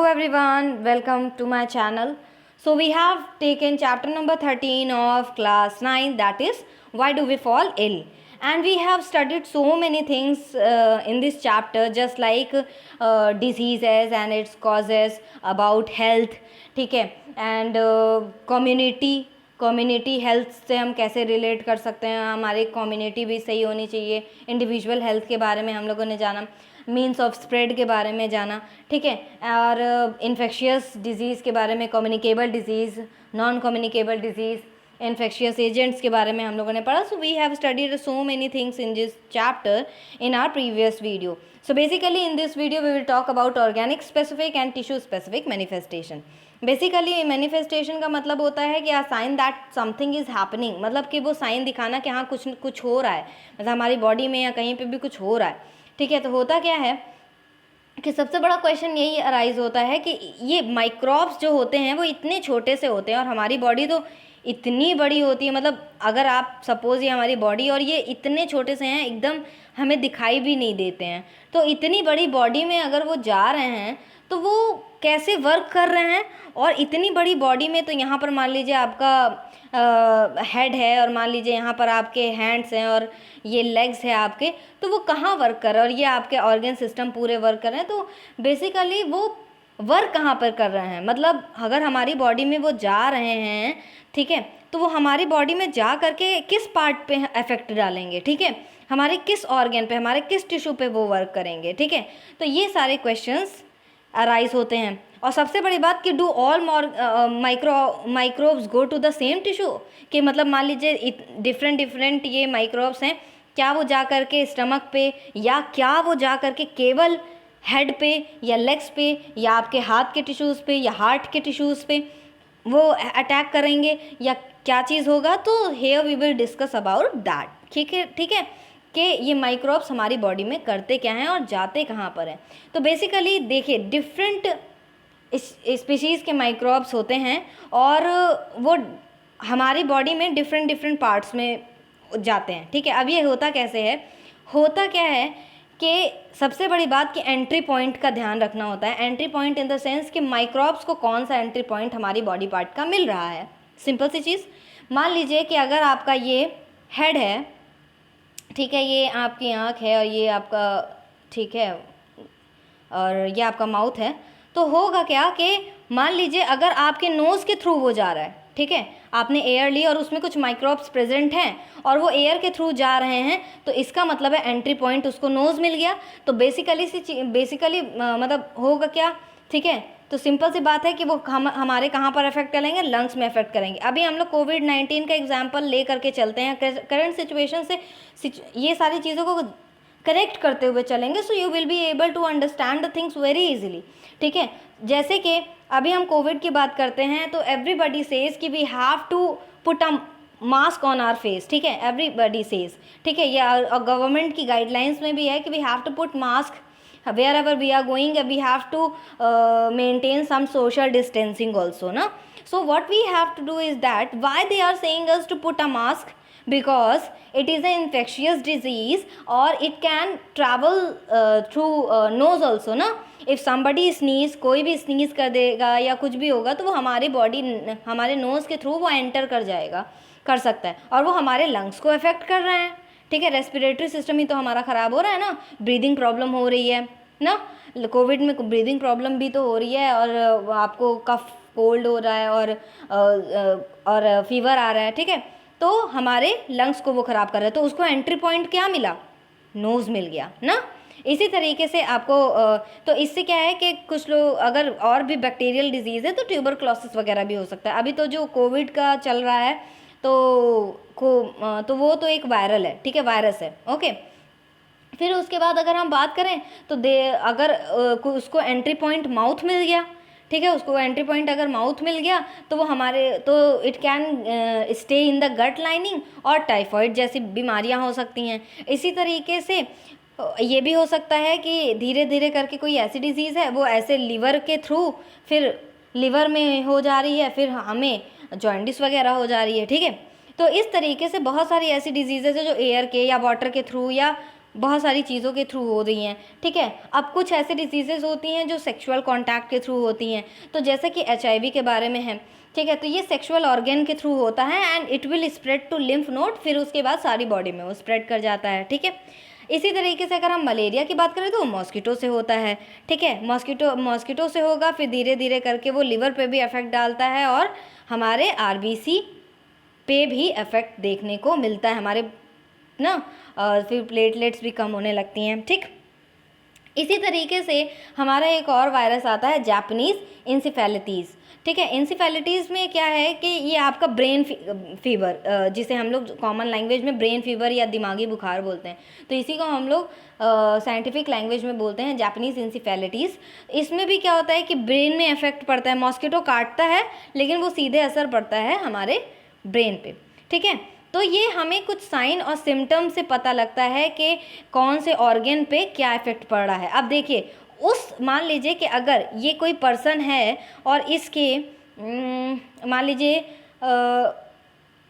everyone, welcome to my channel. So we have taken chapter number 13 of class 9, that is why do we fall ill, and we have studied so many things in this chapter, just like diseases and its causes, about health, ठीक है, and community health से हम कैसे relate कर सकते हैं, हमारी community भी सही होनी चाहिए, इंडिविजुअल हेल्थ के बारे में हम लोगों ने जाना, मीन्स ऑफ स्प्रेड के बारे में जाना, ठीक है, और इन्फेक्शियस डिजीज़ के बारे में, communicable disease, non communicable disease, infectious agents के बारे में हम लोगों ने पढ़ा. So we have studied so many things in this chapter in our previous video. So basically in this video we will talk about organic specific and tissue specific manifestation. Basically manifestation का मतलब होता है कि sign that something is happening, मतलब कि वो sign दिखाना कि हाँ कुछ हो रहा है, मतलब हमारी बॉडी में या कहीं पे भी कुछ हो रहा है, ठीक है. तो होता क्या है कि सबसे बड़ा क्वेश्चन यही अराइज होता है कि ये माइक्रोब्स जो होते हैं वो इतने छोटे से होते हैं और हमारी बॉडी तो इतनी बड़ी होती है, मतलब अगर आप सपोज़ ये हमारी बॉडी और ये इतने छोटे से हैं, एकदम हमें दिखाई भी नहीं देते हैं, तो इतनी बड़ी बॉडी में अगर वो जा रहे हैं तो वो कैसे वर्क कर रहे हैं. और इतनी बड़ी बॉडी में तो यहाँ पर मान लीजिए आपका हेड है और मान लीजिए यहाँ पर आपके हैंड्स हैं और ये लेग्स है आपके, तो वो कहाँ वर्क कर रहे हैं और ये आपके ऑर्गन सिस्टम पूरे वर्क कर रहे हैं. तो बेसिकली वो वर्क कहाँ पर कर रहे हैं, मतलब अगर हमारी बॉडी में वो जा रहे हैं, ठीक है, तो वो हमारी बॉडी में जा करके किस पार्ट पे इफेक्ट डालेंगे, ठीक है, हमारे किस ऑर्गन पे, हमारे किस टिश्यू पे वो वर्क करेंगे, ठीक है. तो ये सारे क्वेश्चंस अराइज होते हैं. और सबसे बड़ी बात कि do all microbes go to the same tissue, कि मतलब मान लीजिए डिफरेंट ये माइक्रोब्स हैं, क्या वो जा कर के स्टमक पे या क्या वो जा कर के केवल हेड पे या लेग्स पे या आपके हाथ के टिश्यूज़ पे या हार्ट के टिश्यूज़ पे वो अटैक करेंगे या क्या चीज़ होगा. तो here we will discuss about that, ठीक है कि ये माइक्रोब्स हमारी बॉडी में करते क्या हैं और जाते कहाँ पर हैं. तो बेसिकली देखिए डिफरेंट स्पीशीज़ के माइक्रोब्स होते हैं और वो हमारी बॉडी में डिफरेंट पार्ट्स में जाते हैं, ठीक है. अब ये होता कैसे है, होता क्या है कि सबसे बड़ी बात कि एंट्री पॉइंट का ध्यान रखना होता है. Entry point in the sense कि माइक्रोब्स को कौन सा एंट्री पॉइंट हमारी बॉडी पार्ट का मिल रहा है. सिंपल सी चीज़, मान लीजिए कि अगर आपका ये हेड है, ठीक है, ये आपकी आँख है और ये आपका, ठीक है, और ये आपका माउथ है, तो होगा क्या कि मान लीजिए अगर आपके नोज़ के थ्रू वो जा रहा है, ठीक है, आपने एयर ली और उसमें कुछ माइक्रोब्स प्रेजेंट हैं और वो एयर के थ्रू जा रहे हैं, तो इसका मतलब है एंट्री पॉइंट उसको नोज़ मिल गया. तो बेसिकली मतलब होगा क्या, ठीक है. तो सिंपल सी बात है कि वो हमारे कहाँ पर अफेक्ट करेंगे, लंग्स में अफेक्ट करेंगे. अभी हम लोग कोविड-19 का एग्जांपल ले करके चलते हैं, करंट सिचुएशन से ये सारी चीज़ों को करेक्ट करते हुए चलेंगे. So you will be able to understand the things very easily, ठीक है. जैसे कि अभी हम कोविड की बात करते हैं तो एवरीबडी सेज कि we have to put a mask on our face, ठीक है, एवरीबडी सेज, ठीक है. या गवर्नमेंट की गाइडलाइंस में भी है कि we have to put mask wherever we are going, we have to maintain some social distancing also, na. So what we have to do is that why they are saying us to put a mask, because it is an infectious disease or it can travel through nose also, na. If somebody sneeze, कोई भी sneeze कर देगा या कुछ भी होगा तो वो हमारी बॉडी, हमारे नोज़ के थ्रू वो एंटर कर सकता है और वो हमारे लंग्स को अफेक्ट कर रहे हैं, ठीक है. रेस्पिरेटरी सिस्टम ही तो हमारा ख़राब हो रहा है ना, ब्रीदिंग प्रॉब्लम हो रही है ना. कोविड में ब्रीदिंग प्रॉब्लम भी तो हो रही है और आपको कफ कोल्ड हो रहा है और फीवर आ रहा है, ठीक है. तो हमारे लंग्स को वो ख़राब कर रहा है, तो उसको एंट्री पॉइंट क्या मिला, नोज़ मिल गया ना. इसी तरीके से आपको तो इससे क्या है कि कुछ लोग अगर और भी बैक्टीरियल डिजीज़ है तो ट्यूबरक्लोसिस वगैरह भी हो सकता है. अभी तो जो कोविड का चल रहा है तो वो तो एक वायरल है, ठीक है, वायरस है, ओके. फिर उसके बाद अगर हम बात करें तो अगर उसको एंट्री पॉइंट माउथ मिल गया, ठीक है, उसको एंट्री पॉइंट अगर माउथ मिल गया तो वो हमारे तो it can stay in the gut lining और टाइफॉइड जैसी बीमारियां हो सकती हैं. इसी तरीके से ये भी हो सकता है कि धीरे धीरे करके कोई ऐसी डिजीज़ है वो ऐसे लीवर के थ्रू फिर लीवर में हो जा रही है, फिर हमें जॉन्डिस वगैरह हो जा रही है, ठीक है. तो इस तरीके से बहुत सारी ऐसी डिजीज़ेज है जो एयर के या वाटर के थ्रू या बहुत सारी चीज़ों के थ्रू हो रही हैं, ठीक है। अब कुछ ऐसे डिजीज़ेज़ होती हैं जो सेक्सुअल कॉन्टैक्ट के थ्रू होती हैं, तो जैसे कि HIV के बारे में है, ठीक है। तो ये सेक्सुअल ऑर्गन के थ्रू होता है and it will spread to lymph node, फिर उसके बाद सारी बॉडी में वो स्प्रेड कर जाता है, ठीक है। इसी तरीके से अगर हम मलेरिया की बात करें तो मॉस्किटो से होता है, ठीक है। मॉस्किटो से होगा, फिर धीरे धीरे करके वो लिवर पे भी इफेक्ट डालता है और हमारे RBC पे भी इफेक्ट देखने को मिलता है हमारे ना, फिर प्लेटलेट्स भी कम होने लगती हैं, ठीक। इसी तरीके से हमारा एक और वायरस आता है जापानीज़ इंसेफेलिटीज़, ठीक है। इंसेफेलिटीज़ में क्या है कि ये आपका ब्रेन फीवर, जिसे हम लोग कॉमन लैंग्वेज में ब्रेन फीवर या दिमागी बुखार बोलते हैं, तो इसी को हम लोग साइंटिफिक लैंग्वेज में बोलते हैं जापानीज़ इंसेफेलिटीज़। इसमें भी क्या होता है कि ब्रेन में इफेक्ट पड़ता है, मॉस्किटो काटता है लेकिन वो सीधे असर पड़ता है हमारे ब्रेन पे, ठीक है। तो ये हमें कुछ साइन और सिम्टम से पता लगता है कि कौन से ऑर्गन पे क्या इफेक्ट पड़ रहा है। अब देखिए, मान लीजिए कि अगर ये कोई पर्सन है और इसके मान लीजिए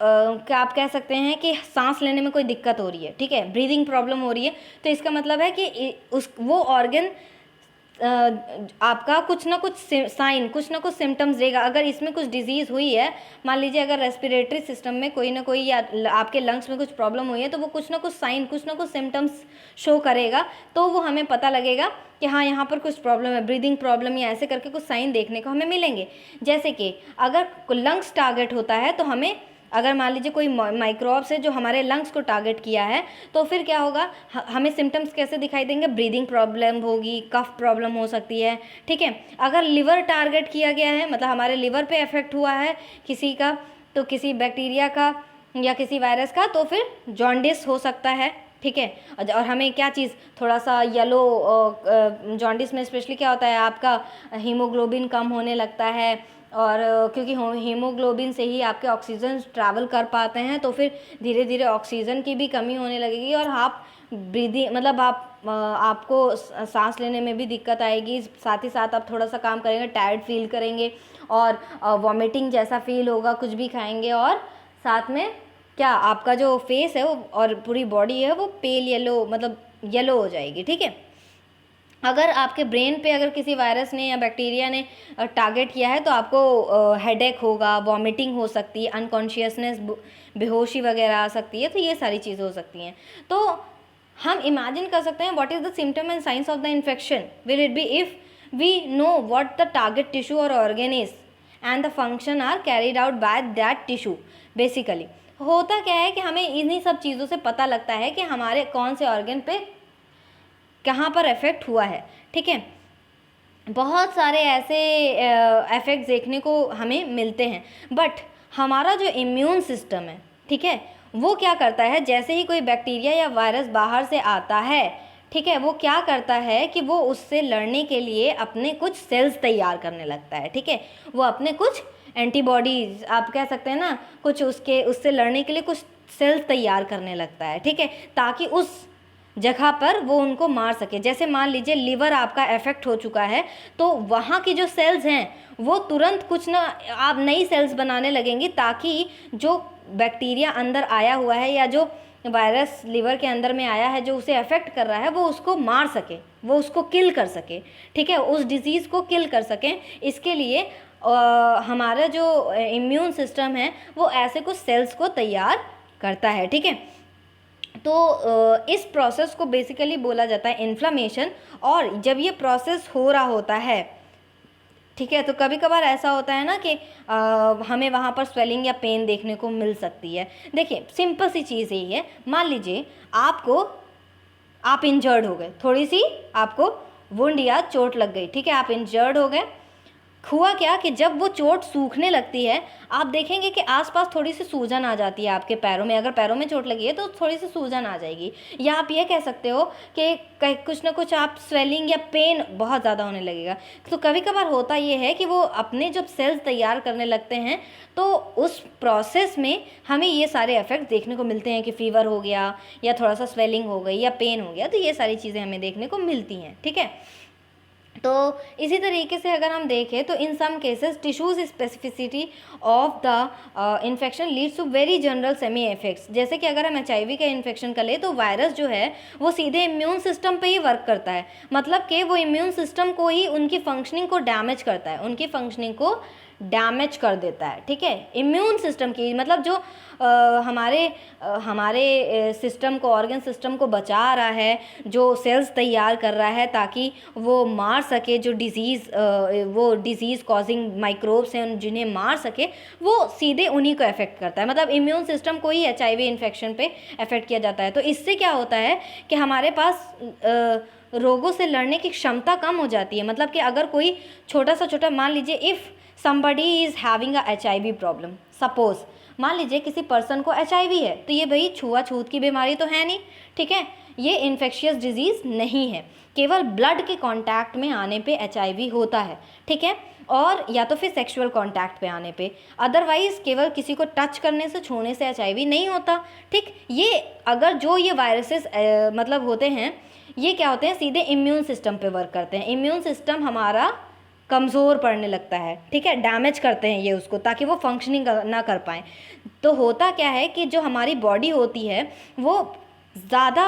क्या आप कह सकते हैं कि सांस लेने में कोई दिक्कत हो रही है, ठीक है, ब्रीदिंग प्रॉब्लम हो रही है, तो इसका मतलब है कि वो ऑर्गन आपका कुछ ना कुछ साइन, कुछ ना कुछ सिम्टम्स देगा। अगर इसमें कुछ डिजीज़ हुई है, मान लीजिए अगर रेस्पिरेटरी सिस्टम में कोई ना कोई या आपके लंग्स में कुछ प्रॉब्लम हुई है, तो वो कुछ ना कुछ साइन, कुछ ना कुछ सिम्टम्स शो करेगा, तो वो हमें पता लगेगा कि हाँ यहाँ पर कुछ प्रॉब्लम है, ब्रीदिंग प्रॉब्लम या ऐसे करके कुछ साइन देखने को हमें मिलेंगे। जैसे कि अगर लंग्स टारगेट होता है तो हमें, अगर मान लीजिए कोई माइक्रोब्स है जो हमारे लंग्स को टारगेट किया है, तो फिर क्या होगा, हमें सिम्टम्स कैसे दिखाई देंगे, ब्रीदिंग प्रॉब्लम होगी, कफ प्रॉब्लम हो सकती है, ठीक है। अगर लिवर टारगेट किया गया है, मतलब हमारे लिवर पे इफेक्ट हुआ है किसी का, तो किसी बैक्टीरिया का या किसी वायरस का, तो फिर जॉन्डिस हो सकता है, ठीक है। और हमें क्या चीज़, थोड़ा सा येलो, जॉन्डिस में स्पेशली क्या होता है, आपका हीमोग्लोबिन कम होने लगता है, और क्योंकि हीमोग्लोबिन से ही आपके ऑक्सीजन ट्रैवल कर पाते हैं, तो फिर धीरे धीरे ऑक्सीजन की भी कमी होने लगेगी और आप ब्रीदिंग, मतलब आपको सांस लेने में भी दिक्कत आएगी, साथ ही साथ आप थोड़ा सा काम करेंगे टायर्ड फील करेंगे और वॉमिटिंग जैसा फील होगा, कुछ भी खाएंगे, और साथ में क्या आपका जो फेस है वो और पूरी बॉडी है वो पेल येलो, मतलब येलो हो जाएगी, ठीक है। अगर आपके ब्रेन पे अगर किसी वायरस ने या बैक्टीरिया ने टारगेट किया है, तो आपको हेडेक होगा, वॉमिटिंग हो सकती है, अनकॉन्शियसनेस, बेहोशी वगैरह आ सकती है, तो ये सारी चीज़ें हो सकती हैं। तो हम इमेजिन कर सकते हैं what is the symptom and science of the infection will it be if we know what the target tissue और organ is and the function are carried out by that tissue. Basically होता क्या है कि हमें इन्हीं सब चीज़ों से पता लगता है कि हमारे कौन से ऑर्गन पे कहाँ पर इफेक्ट हुआ है, ठीक है। बहुत सारे ऐसे इफेक्ट्स देखने को हमें मिलते हैं, बट हमारा जो इम्यून सिस्टम है, ठीक है, वो क्या करता है, जैसे ही कोई बैक्टीरिया या वायरस बाहर से आता है, ठीक है, वो क्या करता है कि वो उससे लड़ने के लिए अपने कुछ सेल्स तैयार करने लगता है, ठीक है। वो अपने कुछ एंटीबॉडीज, आप कह सकते हैं ना, कुछ उससे लड़ने के लिए कुछ सेल्स तैयार करने लगता है, ठीक है, ताकि उस जगह पर वो उनको मार सके। जैसे मान लीजिए लिवर आपका इफेक्ट हो चुका है, तो वहाँ की जो सेल्स हैं वो तुरंत कुछ ना, आप नई सेल्स बनाने लगेंगी, ताकि जो बैक्टीरिया अंदर आया हुआ है या जो वायरस लिवर के अंदर में आया है जो उसे अफेक्ट कर रहा है, वो उसको मार सके, वो उसको किल कर सके, ठीक है, उस डिजीज़ को किल कर सकें। इसके लिए हमारा जो इम्यून सिस्टम है वो ऐसे कुछ सेल्स को तैयार करता है, ठीक है। तो इस प्रोसेस को बेसिकली बोला जाता है इन्फ्लामेशन। और जब ये प्रोसेस हो रहा होता है, ठीक है, तो कभी कभार ऐसा होता है ना कि हमें वहाँ पर स्वेलिंग या पेन देखने को मिल सकती है। देखिए सिंपल सी चीज़ यही है, मान लीजिए आप इंजर्ड हो गए, थोड़ी सी आपको वुंड या चोट लग गई, ठीक है, आप इंजर्ड हो गए। हुआ क्या कि जब वो चोट सूखने लगती है, आप देखेंगे कि आसपास थोड़ी सी सूजन आ जाती है आपके पैरों में। अगर पैरों में चोट लगी है तो थोड़ी सी सूजन आ जाएगी, या आप ये कह सकते हो कि कुछ ना कुछ आप स्वेलिंग या पेन बहुत ज़्यादा होने लगेगा। तो कभी कभार होता ये है कि वो अपने जब सेल्स तैयार करने लगते हैं, तो उस प्रोसेस में हमें ये सारे इफेक्ट देखने को मिलते हैं कि फीवर हो गया या थोड़ा सा स्वेलिंग हो गई या पेन हो गया, तो ये सारी चीज़ें हमें देखने को मिलती हैं, ठीक है। तो इसी तरीके से अगर हम देखें तो in some cases tissues specificity of the infection leads to very general semi effects. जैसे कि अगर हम HIV का इन्फेक्शन कर ले तो वायरस जो है वो सीधे इम्यून सिस्टम पे ही वर्क करता है, मतलब कि वो इम्यून सिस्टम को ही उनकी फंक्शनिंग को डैमेज करता है, उनकी फंक्शनिंग को डैमेज कर देता है। ठीक है, इम्यून सिस्टम की मतलब जो हमारे सिस्टम को, ऑर्गन सिस्टम को बचा रहा है, जो सेल्स तैयार कर रहा है ताकि वो मार सके जो डिजीज़ कॉजिंग माइक्रोब्स हैं जिन्हें मार सके, वो सीधे उन्हीं को अफेक्ट करता है। मतलब इम्यून सिस्टम को ही HIV इन्फेक्शन पे अफेक्ट किया जाता है। तो इससे क्या होता है कि हमारे पास रोगों से लड़ने की क्षमता कम हो जाती है। मतलब कि अगर कोई छोटा मान लीजिए if somebody is having a HIV problem, suppose मान लीजिए किसी पर्सन को HIV है, तो ये भाई छुआछूत की बीमारी तो है नहीं, ठीक है, ये इन्फेक्शियस डिजीज़ नहीं है, केवल ब्लड के कांटेक्ट में आने पे HIV होता है। ठीक है, और या तो फिर सेक्सुअल कांटेक्ट पे आने पे, अदरवाइज केवल किसी को टच करने से, छूने से HIV नहीं होता। ठीक, ये अगर जो ये वायरसेस मतलब होते हैं, ये क्या होते हैं, सीधे इम्यून सिस्टम पे वर्क करते हैं। इम्यून सिस्टम हमारा कमज़ोर पड़ने लगता है, ठीक है, डैमेज करते हैं ये उसको ताकि वो फंक्शनिंग ना कर पाएँ। तो होता क्या है कि जो हमारी बॉडी होती है वो ज़्यादा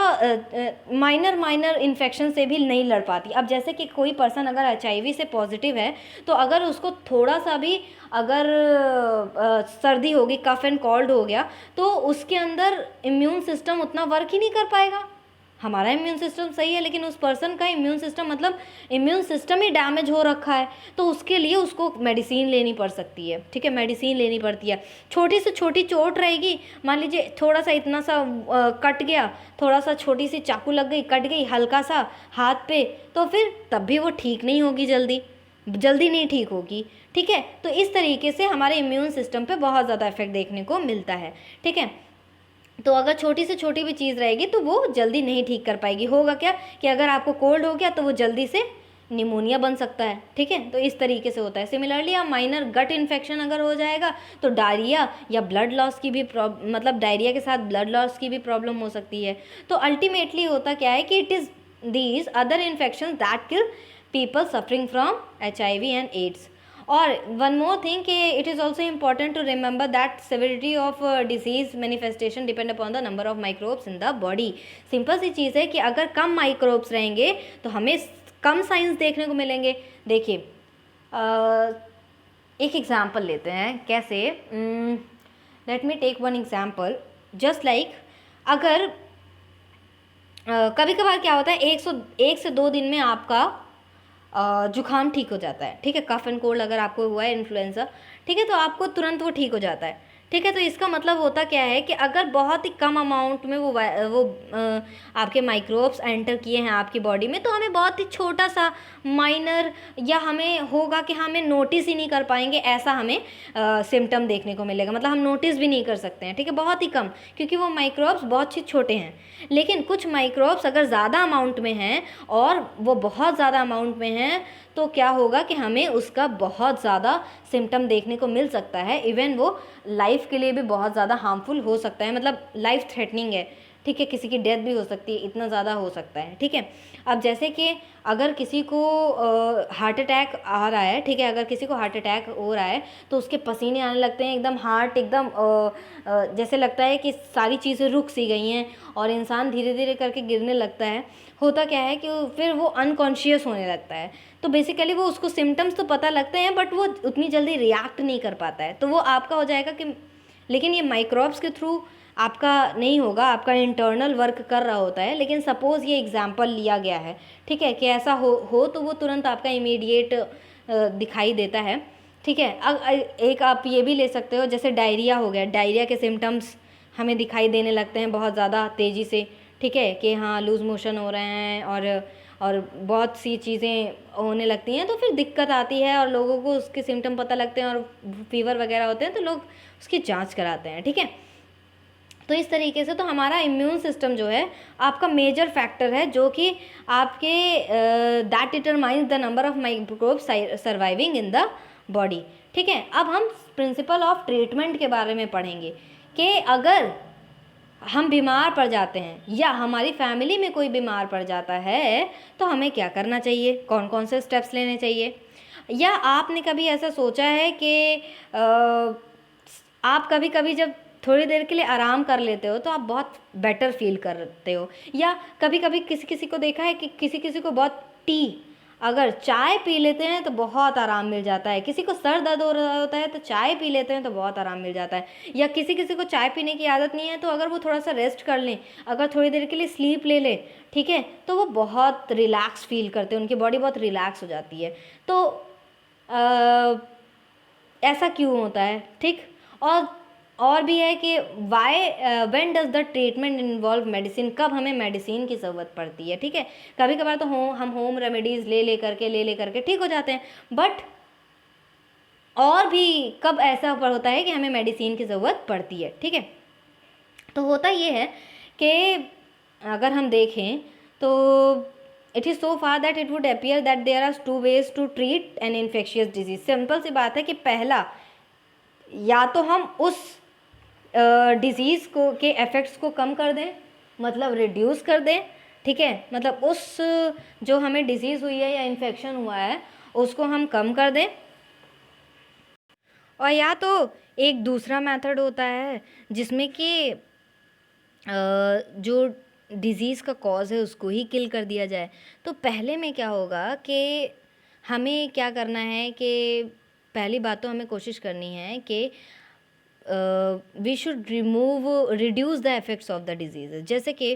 माइनर इन्फेक्शन से भी नहीं लड़ पाती। अब जैसे कि कोई पर्सन अगर HIV से पॉजिटिव है, तो अगर उसको थोड़ा सा भी अगर सर्दी होगी, कफ एंड कोल्ड हो गया, तो उसके अंदर इम्यून सिस्टम उतना वर्क ही नहीं कर पाएगा। हमारा इम्यून सिस्टम सही है लेकिन उस पर्सन का इम्यून सिस्टम, मतलब इम्यून सिस्टम ही डैमेज हो रखा है, तो उसके लिए उसको मेडिसिन लेनी पड़ सकती है। ठीक है, मेडिसिन लेनी पड़ती है। छोटी से छोटी चोट रहेगी, मान लीजिए थोड़ा सा इतना सा कट गया, थोड़ा सा छोटी सी चाकू लग गई, कट गई हल्का सा हाथ पे, तो फिर तब भी वो ठीक नहीं होगी, जल्दी नहीं ठीक होगी। ठीक है, तो इस तरीके से हमारे इम्यून सिस्टम पे बहुत ज़्यादा इफेक्ट देखने को मिलता है। ठीक है, तो अगर छोटी से छोटी भी चीज़ रहेगी तो वो जल्दी नहीं ठीक कर पाएगी। होगा क्या कि अगर आपको कोल्ड हो गया तो वो जल्दी से निमोनिया बन सकता है। ठीक है, तो इस तरीके से होता है। सिमिलरली आप माइनर गट इन्फेक्शन अगर हो जाएगा तो डायरिया या ब्लड लॉस की भी मतलब डायरिया के साथ ब्लड लॉस की भी प्रॉब्लम हो सकती है। तो अल्टीमेटली होता क्या है कि it is these other infection that kill people suffering from HIV and AIDS। और वन मोर थिंग कि it is also important to remember that severity of disease manifestation depend upon the number of microbes in the body. Simple सी चीज़ है कि अगर कम microbes रहेंगे तो हमें कम साइंस देखने को मिलेंगे। देखिए एक एग्जाम्पल लेते हैं, कैसे, let me take one example, just like अगर कभी कभार क्या होता है, 1 से 2 दिन में आपका जुकाम ठीक हो जाता है। ठीक है, कफ एंड कोल्ड अगर आपको हुआ है, इन्फ्लुएंजा, ठीक है, तो आपको तुरंत वो ठीक हो जाता है। ठीक है, तो इसका मतलब होता क्या है कि अगर बहुत ही कम अमाउंट में वो आपके माइक्रोब्स एंटर किए हैं आपकी बॉडी में, तो हमें बहुत ही छोटा सा माइनर, या हमें होगा कि हमें नोटिस ही नहीं कर पाएंगे, ऐसा हमें सिम्टम देखने को मिलेगा। मतलब हम नोटिस भी नहीं कर सकते हैं। ठीक है, बहुत ही कम, क्योंकि वो माइक्रोब्स बहुत ही छोटे हैं। लेकिन कुछ माइक्रोब्स अगर ज़्यादा अमाउंट में हैं और वो बहुत ज़्यादा अमाउंट में हैं, तो क्या होगा कि हमें उसका बहुत ज़्यादा सिम्टम देखने को मिल सकता है। इवन वो लाइफ के लिए भी बहुत ज़्यादा हार्मफुल हो सकता है, मतलब लाइफ थ्रेटनिंग है। ठीक है, किसी की डेथ भी हो सकती है, इतना ज़्यादा हो सकता है। ठीक है, अब जैसे कि अगर किसी को हार्ट अटैक आ रहा है, ठीक है, अगर किसी को हार्ट अटैक हो रहा है तो उसके पसीने आने लगते हैं, एकदम हार्ट एकदम जैसे लगता है कि सारी चीज़ें रुक सी गई हैं और इंसान धीरे धीरे करके गिरने लगता है। होता क्या है कि फिर वो अनकॉन्शियस होने लगता है। तो बेसिकली वो उसको सिम्टम्स तो पता लगते हैं बट वो उतनी जल्दी रिएक्ट नहीं कर पाता है, तो वो आपका हो जाएगा कि, लेकिन ये माइक्रोब्स के थ्रू आपका नहीं होगा, आपका इंटरनल वर्क कर रहा होता है। लेकिन सपोज़ ये एग्जांपल लिया गया है, ठीक है, कि ऐसा हो तो वो तुरंत आपका इमीडिएट दिखाई देता है। ठीक है, अब एक आप ये भी ले सकते हो, जैसे डायरिया हो गया, डायरिया के सिम्टम्स हमें दिखाई देने लगते हैं बहुत ज़्यादा तेज़ी से। ठीक है, कि हाँ लूज़ मोशन हो रहे हैं और बहुत सी चीज़ें होने लगती हैं, तो फिर दिक्कत आती है और लोगों को उसके सिम्टम पता लगते हैं और फीवर वगैरह होते हैं तो लोग उसकी जांच कराते हैं। ठीक है, तो इस तरीके से तो हमारा इम्यून सिस्टम जो है आपका मेजर फैक्टर है, जो कि आपके that determines the number of microbes surviving in the body. ठीक है, अब हम प्रिंसिपल ऑफ ट्रीटमेंट के बारे में पढ़ेंगे कि अगर हम बीमार पड़ जाते हैं या हमारी फैमिली में कोई बीमार पड़ जाता है तो हमें क्या करना चाहिए, कौन कौन से स्टेप्स लेने चाहिए। या आपने कभी ऐसा सोचा है कि आप कभी कभी जब थोड़ी देर के लिए आराम कर लेते हो तो आप बहुत बेटर फील करते हो। या कभी कभी किसी किसी को देखा है कि किसी किसी को बहुत टी, अगर चाय पी लेते हैं तो बहुत आराम मिल जाता है। किसी को सर दर्द हो रहा होता है तो चाय पी लेते हैं तो बहुत आराम मिल जाता है। या किसी किसी को चाय पीने की आदत नहीं है तो अगर वो थोड़ा सा रेस्ट कर लें, अगर थोड़ी देर के लिए स्लीप ले लें, ठीक है, तो वो बहुत रिलैक्स फील करते हैं, उनकी बॉडी बहुत रिलैक्स हो जाती है। तो ऐसा क्यों होता है, ठीक। और भी है कि why when does the treatment involve medicine, कब हमें मेडिसिन की ज़रूरत पड़ती है, ठीक है। कभी कभार तो हम होम रेमेडीज़ ले करके ठीक हो जाते हैं, बट और भी कब ऐसा होता है कि हमें मेडिसिन की ज़रूरत पड़ती है, ठीक है। तो होता ये है कि अगर हम देखें तो it is so far that it would appear that there are two ways to treat an infectious disease. Simple सी बात है कि पहला, या तो हम उस डिज़ीज़ को के इफ़ेक्ट्स को कम कर दें, मतलब रिड्यूस कर दें, ठीक है, मतलब उस जो हमें डिज़ीज़ हुई है या इन्फेक्शन हुआ है उसको हम कम कर दें। और या तो एक दूसरा मेथड होता है जिसमें कि जो डिज़ीज़ का कॉज है उसको ही किल कर दिया जाए। तो पहले में क्या होगा कि हमें क्या करना है कि पहली बात तो हमें कोशिश करनी है कि we should reduce the effects of the disease. जैसे कि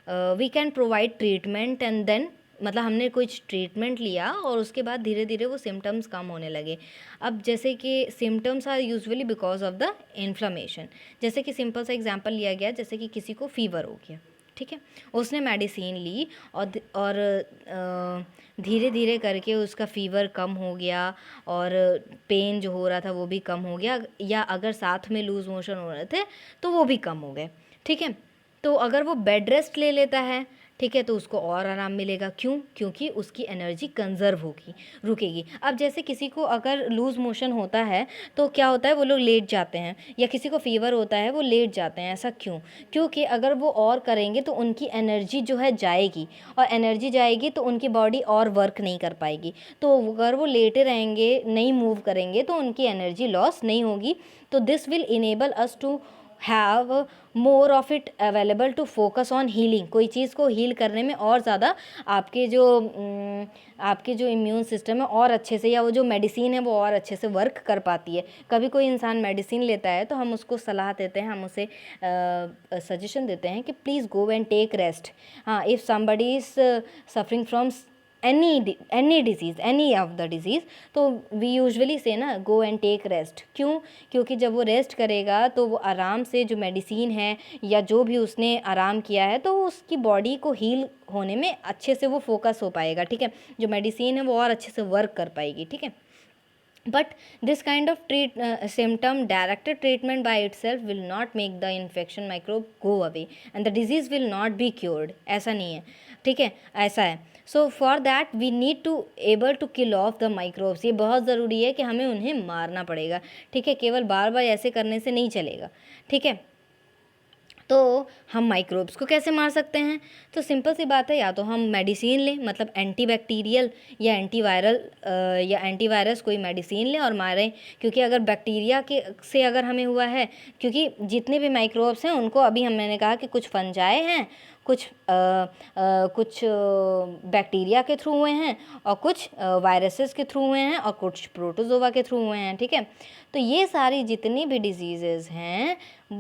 we can provide treatment and then, मतलब हमने कुछ ट्रीटमेंट लिया और उसके बाद धीरे धीरे वो सिम्टम्स कम होने लगे। अब जैसे कि symptoms are usually because of the inflammation. जैसे कि सिंपल सा एग्जांपल लिया गया, जैसे कि किसी को फीवर हो गया, ठीक है, उसने मेडिसिन ली और धीरे धीरे करके उसका फ़ीवर कम हो गया और पेन जो हो रहा था वो भी कम हो गया, या अगर साथ में लूज़ मोशन हो रहे थे तो वो भी कम हो गए, ठीक है। तो अगर वो बेड रेस्ट ले लेता है, ठीक है, तो उसको और आराम मिलेगा। क्यों? क्योंकि उसकी एनर्जी कंज़र्व होगी, रुकेगी। अब जैसे किसी को अगर लूज़ मोशन होता है तो क्या होता है, वो लोग लेट जाते हैं, या किसी को फ़ीवर होता है वो लेट जाते हैं। ऐसा क्यों? क्योंकि अगर वो और करेंगे तो उनकी एनर्जी जो है जाएगी, और एनर्जी जाएगी तो उनकी बॉडी और वर्क नहीं कर पाएगी। तो अगर वो लेटे रहेंगे, नहीं मूव करेंगे, तो उनकी एनर्जी लॉस नहीं होगी। तो this will enable us to have more of it available to focus on healing. कोई चीज़ को हील करने में और ज़्यादा आपके जो इम्यून सिस्टम है और अच्छे से, या वो जो मेडिसिन है वो और अच्छे से वर्क कर पाती है। कभी कोई इंसान मेडिसिन लेता है तो हम उसको सलाह देते हैं, हम उसे सजेशन देते हैं कि please go and take rest. हाँ, if somebody is suffering from any disease, any of the disease, तो we usually say ना, go and take rest। क्यों? क्योंकि जब वो रेस्ट करेगा तो वो आराम से जो मेडिसिन है या जो भी उसने आराम किया है तो उसकी बॉडी को हील होने में अच्छे से वो फोकस हो पाएगा, ठीक है, जो मेडिसिन है वो और अच्छे से वर्क कर पाएगी, ठीक है। But this kind of symptom directed treatment by itself will not make the infection microbe go away and the disease will not be cured। ऐसा नहीं है, ठीक है, ऐसा है। So for that we need to able to kill off the microbes। ये बहुत ज़रूरी है कि हमें उन्हें मारना पड़ेगा, ठीक है, केवल बार बार ऐसे करने से नहीं चलेगा, ठीक है। तो हम माइक्रोब्स को कैसे मार सकते हैं? तो सिंपल सी बात है, या तो हम मेडिसिन लें, मतलब एंटीबैक्टीरियल या एंटीवायरल या एंटीवायरस कोई मेडिसिन लें और मारें। क्योंकि अगर बैक्टीरिया के से अगर हमें हुआ है, क्योंकि जितने भी माइक्रोब्स हैं उनको अभी मैंने कहा कि कुछ फंजाई हैं, कुछ बैक्टीरिया के थ्रू हुए हैं, और कुछ वायरसेस के थ्रू हुए हैं, और कुछ प्रोटोजोआ के थ्रू हुए हैं, ठीक है। तो ये सारी जितनी भी डिजीज़ेज़ हैं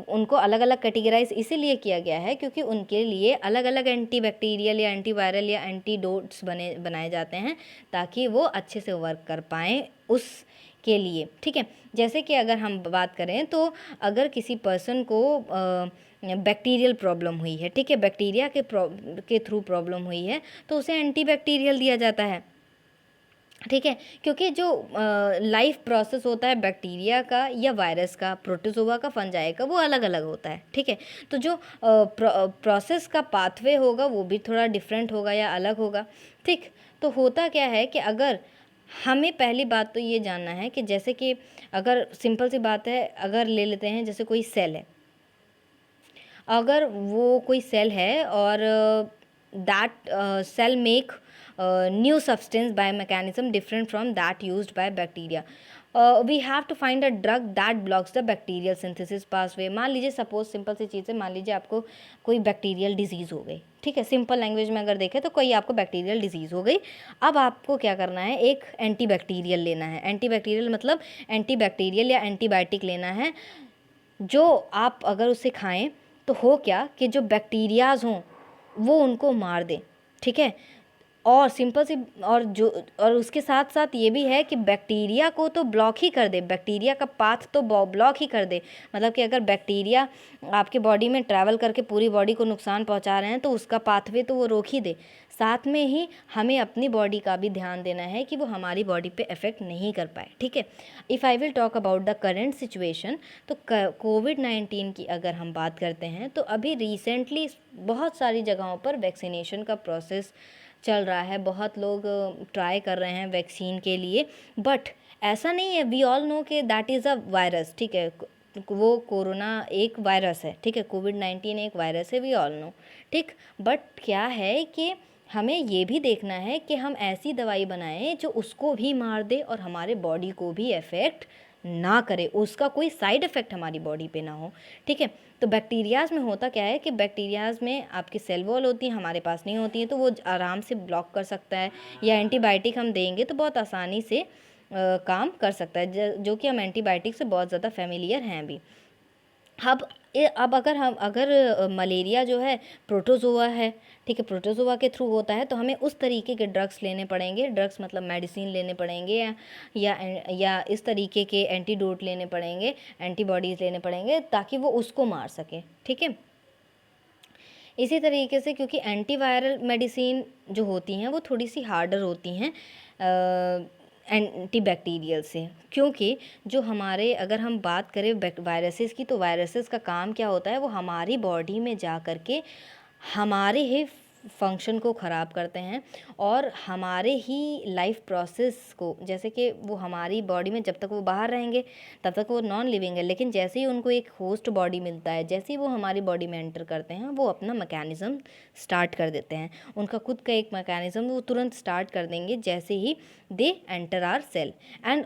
उनको अलग अलग कैटेगराइज इसीलिए किया गया है क्योंकि उनके लिए अलग अलग एंटीबैक्टीरियल या एंटीवायरल या एंटीडोट्स बनाए जाते हैं ताकि वो अच्छे से वर्क कर पाएँ उसके लिए, ठीक है। जैसे कि अगर हम बात करें तो अगर किसी पर्सन को बैक्टीरियल प्रॉब्लम हुई है, ठीक है, बैक्टीरिया के थ्रू प्रॉब्लम हुई है तो उसे एंटीबैक्टीरियल दिया जाता है, ठीक है। क्योंकि जो लाइफ प्रोसेस होता है बैक्टीरिया का या वायरस का, प्रोटोजोआ का, फंजाई का, वो अलग अलग होता है, ठीक है। तो जो प्रोसेस का पाथवे होगा वो भी थोड़ा डिफरेंट होगा या अलग होगा, ठीक। तो होता क्या है कि अगर हमें पहली बात तो ये जानना है कि जैसे कि अगर सिंपल सी बात है, अगर ले लेते हैं जैसे कोई सेल है, अगर वो कोई सेल है और that cell make new substance by mechanism different from that used by bacteria, we have to find a drug that blocks the bacterial synthesis pathway. मान लीजिए सपोज सिंपल सी चीज़ है, मान लीजिए आपको कोई बैक्टीरियल डिजीज़ हो गई, ठीक है, सिंपल लैंग्वेज में अगर देखें तो कोई आपको बैक्टीरियल डिजीज़ हो गई। अब आपको क्या करना है, एक एंटीबैक्टीरियल लेना है। एंटीबैक्टीरियल मतलब एंटीबैक्टीरियल या एंटीबायोटिक लेना है, जो आप अगर उसे खाएं तो हो क्या कि जो बैक्टीरियाज़ हों वो उनको मार दें, ठीक है। और सिंपल सी और उसके साथ साथ ये भी है कि बैक्टीरिया को तो ब्लॉक ही कर दे, बैक्टीरिया का पाथ तो ब्लॉक ही कर दे। मतलब कि अगर बैक्टीरिया आपके बॉडी में ट्रैवल करके पूरी बॉडी को नुकसान पहुंचा रहे हैं तो उसका पाथवे तो वो रोक ही दे। साथ में ही हमें अपनी बॉडी का भी ध्यान देना है कि वो हमारी बॉडी पे इफ़ेक्ट नहीं कर पाए, ठीक है। If I will talk about the current situation, तो कोविड-19 की अगर हम बात करते हैं तो अभी रिसेंटली बहुत सारी जगहों पर वैक्सीनेशन का प्रोसेस चल रहा है, बहुत लोग ट्राई कर रहे हैं वैक्सीन के लिए। बट ऐसा नहीं है, वी ऑल नो कि दैट इज़ अ वायरस, ठीक है, वो कोरोना एक वायरस है, ठीक है, कोविड-19 एक वायरस है, वी ऑल नो, ठीक। बट क्या है कि हमें ये भी देखना है कि हम ऐसी दवाई बनाएं जो उसको भी मार दे और हमारे बॉडी को भी इफ़ेक्ट ना करे, उसका कोई साइड इफ़ेक्ट हमारी बॉडी पे ना हो, ठीक है। तो बैक्टीरियाज़ में होता क्या है कि बैक्टीरियाज़ में आपकी सेल वॉल होती हैं, हमारे पास नहीं होती हैं, तो वो आराम से ब्लॉक कर सकता है, या एंटीबायोटिक हम देंगे तो बहुत आसानी से काम कर सकता है, जो कि हम एंटीबायोटिक से बहुत ज़्यादा फेमिलियर हैं भी। अब अगर मलेरिया जो है प्रोटोजोआ है, ठीक है, प्रोटोजोआ के थ्रू होता है, तो हमें उस तरीके के ड्रग्स लेने पड़ेंगे, ड्रग्स मतलब मेडिसिन लेने पड़ेंगे, या इस तरीके के एंटीडोट लेने पड़ेंगे, एंटीबॉडीज़ लेने पड़ेंगे ताकि वो उसको मार सके, ठीक है। इसी तरीके से क्योंकि एंटीवायरल मेडिसिन जो होती हैं वो थोड़ी सी हार्डर होती हैं एंटीबैक्टीरियल से, क्योंकि जो हमारे अगर हम बात करें वायरसेस की, तो वायरसेस का काम क्या होता है, वो हमारी बॉडी में जा कर के हमारे ही फंक्शन को ख़राब करते हैं और हमारे ही लाइफ प्रोसेस को, जैसे कि वो हमारी बॉडी में जब तक वो बाहर रहेंगे तब तक वो नॉन लिविंग है, लेकिन जैसे ही उनको एक होस्ट बॉडी मिलता है, जैसे ही वो हमारी बॉडी में एंटर करते हैं, वो अपना मैकेनिज़्म स्टार्ट कर देते हैं, उनका खुद का एक मैकेनिज़्म वो तुरंत स्टार्ट कर देंगे जैसे ही they enter our cell, and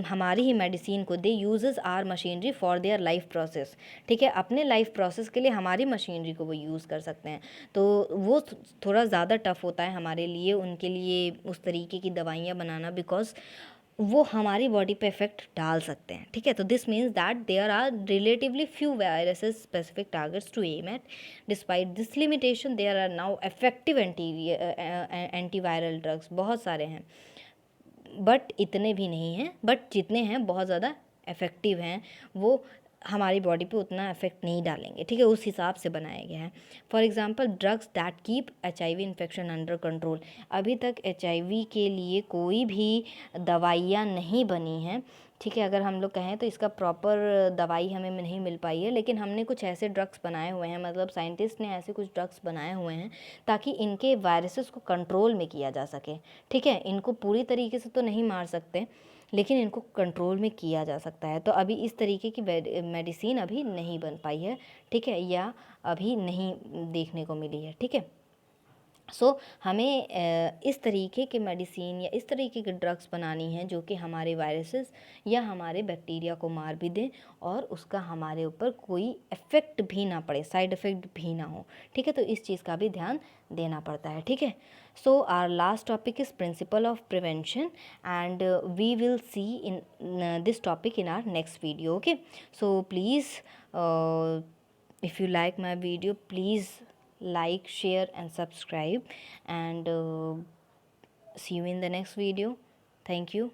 हमारी ही मेडिसिन को they uses our machinery for their life process, ठीक है, अपने लाइफ प्रोसेस के लिए हमारी मशीनरी को वो यूज़ कर सकते हैं। तो वो थोड़ा ज़्यादा टफ होता है हमारे लिए, उनके लिए उस तरीके की दवाइयाँ बनाना, बिकॉज वो हमारी बॉडी पे इफेक्ट डाल सकते हैं, ठीक है। तो this means that there are relatively few viruses specific targets to aim at. Despite this limitation there are now effective antiviral drugs, बहुत सारे हैं, बट इतने भी नहीं हैं, बट जितने हैं बहुत ज़्यादा इफ़ेक्टिव हैं, वो हमारी बॉडी पे उतना इफेक्ट नहीं डालेंगे, ठीक है, उस हिसाब से बनाया गया है। For example drugs that keep HIV infection under control, अभी तक HIV के लिए कोई भी दवाइयाँ नहीं बनी हैं, ठीक है। अगर हम लोग कहें तो इसका प्रॉपर दवाई हमें नहीं मिल पाई है, लेकिन हमने कुछ ऐसे ड्रग्स बनाए हुए हैं, मतलब साइंटिस्ट ने ऐसे कुछ ड्रग्स बनाए हुए हैं ताकि इनके वायरसेस को कंट्रोल में किया जा सके, ठीक है। इनको पूरी तरीके से तो नहीं मार सकते, लेकिन इनको कंट्रोल में किया जा सकता है। तो अभी इस तरीके की मेडिसिन अभी नहीं बन पाई है, ठीक है, या अभी नहीं देखने को मिली है, ठीक है। सो हमें इस तरीके के मेडिसिन या इस तरीके के ड्रग्स बनानी हैं जो कि हमारे वायरसेस या हमारे बैक्टीरिया को मार भी दें और उसका हमारे ऊपर कोई इफ़ेक्ट भी ना पड़े, साइड इफ़ेक्ट भी ना हो, ठीक है। तो इस चीज़ का भी ध्यान देना पड़ता है, ठीक है। So our last topic is principle of prevention, and we will see in this topic in our next video, okay. So please if you like my video, please like, share and subscribe, and see you in the next video. Thank you.